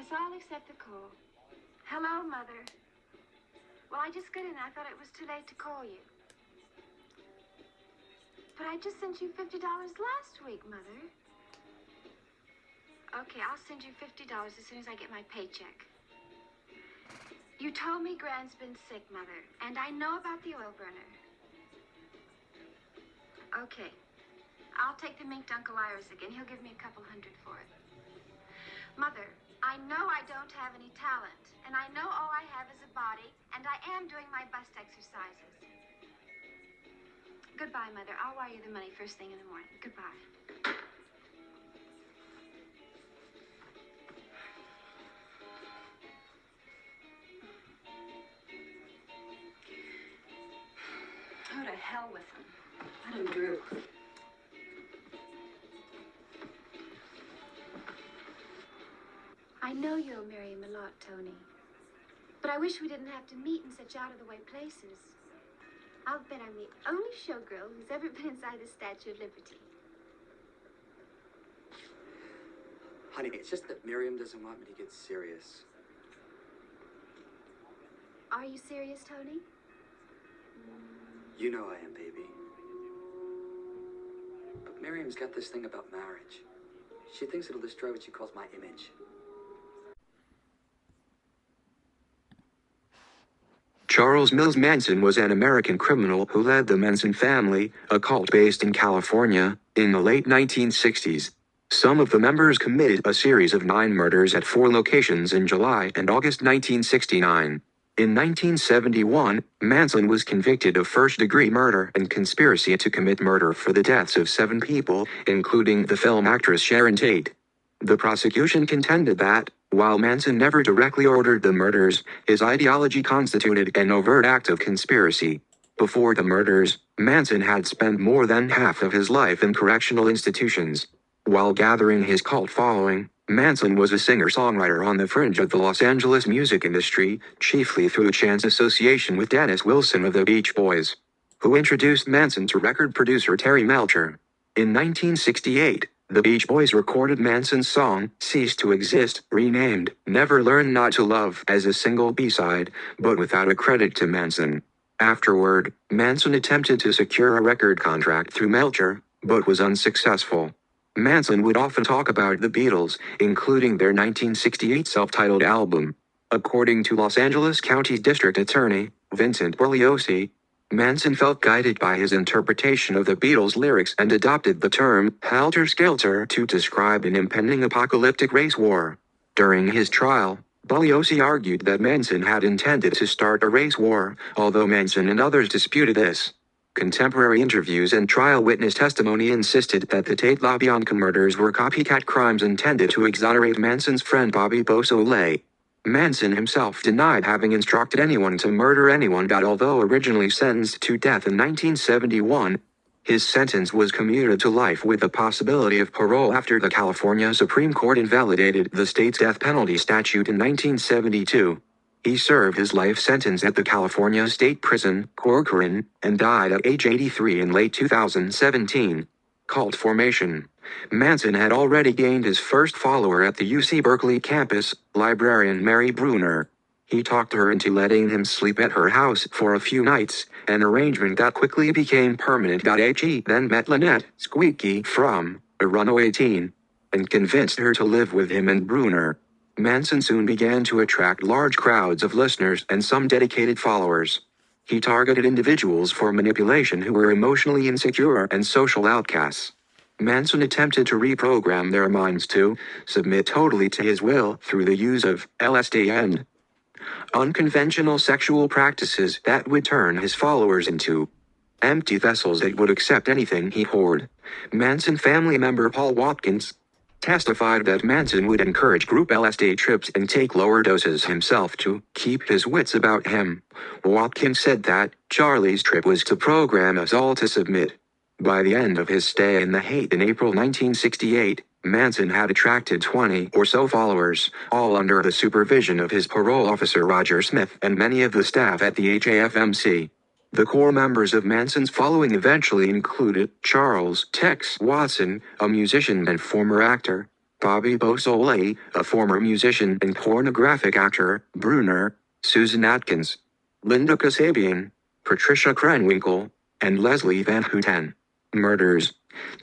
Yes, I'll accept the call. Hello, Mother. Well, I just got in. I thought it was too late to call you. But I just sent you $50 last week, Mother. Okay, I'll send you $50 as soon as I get my paycheck. You told me Gran's been sick, Mother, and I know about the oil burner. Okay. I'll take the mink to Uncle Iris again. He'll give me a couple hundred for it. Mother, I know I don't have any talent, and I know all I have is a body, and I am doing my bust exercises. Goodbye, Mother. I'll wire you the money first thing in the morning. Goodbye. Oh, to hell with him. Let him droop. I know you'll marry him a lot, Tony. But I wish we didn't have to meet in such out-of-the-way places. I'll bet I'm the only showgirl who's ever been inside the Statue of Liberty. Honey, it's just that Miriam doesn't want me to get serious. Are you serious, Tony? You know I am, baby. But Miriam's got this thing about marriage. She thinks it'll destroy what she calls my image. Charles Mills Manson was an American criminal who led the Manson family, a cult based in California, in the late 1960s. Some of the members committed a series of 9 murders at 4 locations in July and August 1969. In 1971, Manson was convicted of first-degree murder and conspiracy to commit murder for the deaths of 7 people, including the film actress Sharon Tate. The prosecution contended that, while Manson never directly ordered the murders, his ideology constituted an overt act of conspiracy. Before the murders, Manson had spent more than half of his life in correctional institutions. While gathering his cult following, Manson was a singer-songwriter on the fringe of the Los Angeles music industry, chiefly through a chance association with Dennis Wilson of the Beach Boys, who introduced Manson to record producer Terry Melcher. In 1968, the Beach Boys recorded Manson's song, Cease to Exist, renamed Never Learn Not to Love as a single B-side, but without a credit to Manson. Afterward, Manson attempted to secure a record contract through Melcher, but was unsuccessful. Manson would often talk about the Beatles, including their 1968 self-titled album. According to Los Angeles County District Attorney Vincent Bugliosi, Manson felt guided by his interpretation of the Beatles' lyrics and adopted the term helter-skelter to describe an impending apocalyptic race war. During his trial, Bugliosi argued that Manson had intended to start a race war, although Manson and others disputed this. Contemporary interviews and trial witness testimony insisted that the Tate LaBianca murders were copycat crimes intended to exonerate Manson's friend Bobby Beausoleil. Manson himself denied having instructed anyone to murder anyone. Although originally sentenced to death in 1971, his sentence was commuted to life with the possibility of parole after the California Supreme Court invalidated the state's death penalty statute in 1972. He served his life sentence at the California State Prison, Corcoran, and died at age 83 in late 2017. Cult formation. Manson had already gained his first follower at the UC Berkeley campus, librarian Mary Bruner. He talked her into letting him sleep at her house for a few nights, an arrangement that quickly became permanent. He then met Lynette Squeaky from A Runaway Teen, and convinced her to live with him and Bruner. Manson soon began to attract large crowds of listeners and some dedicated followers. He targeted individuals for manipulation who were emotionally insecure and social outcasts. Manson attempted to reprogram their minds to submit totally to his will through the use of LSD and unconventional sexual practices that would turn his followers into empty vessels that would accept anything he ordered. Manson family member Paul Watkins testified that Manson would encourage group LSD trips and take lower doses himself to keep his wits about him. Watkins said that Charlie's trip was to program us all to submit. By the end of his stay in the Hague in April 1968, Manson had attracted 20 or so followers, all under the supervision of his parole officer Roger Smith and many of the staff at the HAFMC. The core members of Manson's following eventually included Charles Tex Watson, a musician and former actor, Bobby Beausoleil, a former musician and pornographic actor, Bruner, Susan Atkins, Linda Kasabian, Patricia Krenwinkel, and Leslie Van Houten. Murders.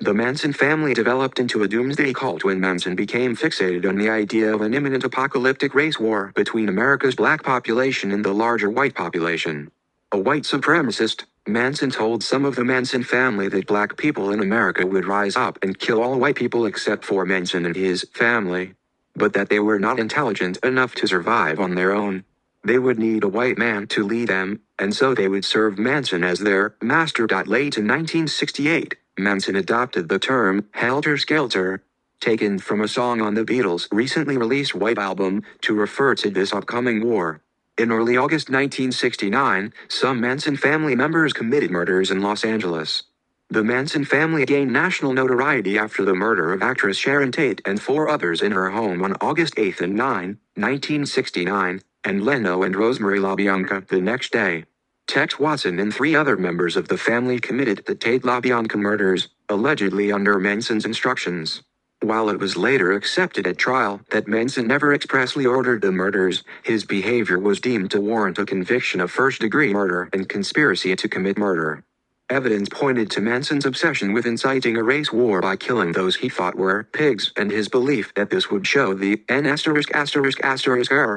The Manson family developed into a doomsday cult when Manson became fixated on the idea of an imminent apocalyptic race war between America's black population and the larger white population. A white supremacist, Manson told some of the Manson family that black people in America would rise up and kill all white people except for Manson and his family, but that they were not intelligent enough to survive on their own. They would need a white man to lead them, and so they would serve Manson as their master. Late in 1968, Manson adopted the term "helter skelter," taken from a song on the Beatles' recently released White Album, to refer to this upcoming war. In early August 1969, some Manson family members committed murders in Los Angeles. The Manson family gained national notoriety after the murder of actress Sharon Tate and 4 others in her home on August 8 and 9, 1969, and Leno and Rosemary LaBianca the next day. Tex Watson and 3 other members of the family committed the Tate-LaBianca murders, allegedly under Manson's instructions. While it was later accepted at trial that Manson never expressly ordered the murders, his behavior was deemed to warrant a conviction of first-degree murder and conspiracy to commit murder. Evidence pointed to Manson's obsession with inciting a race war by killing those he thought were pigs, and his belief that this would show the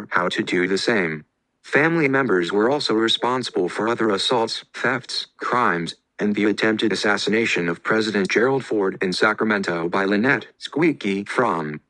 how to do the same. Family members were also responsible for other assaults, thefts, crimes, and the attempted assassination of President Gerald Ford in Sacramento by Lynette Squeaky Fromm.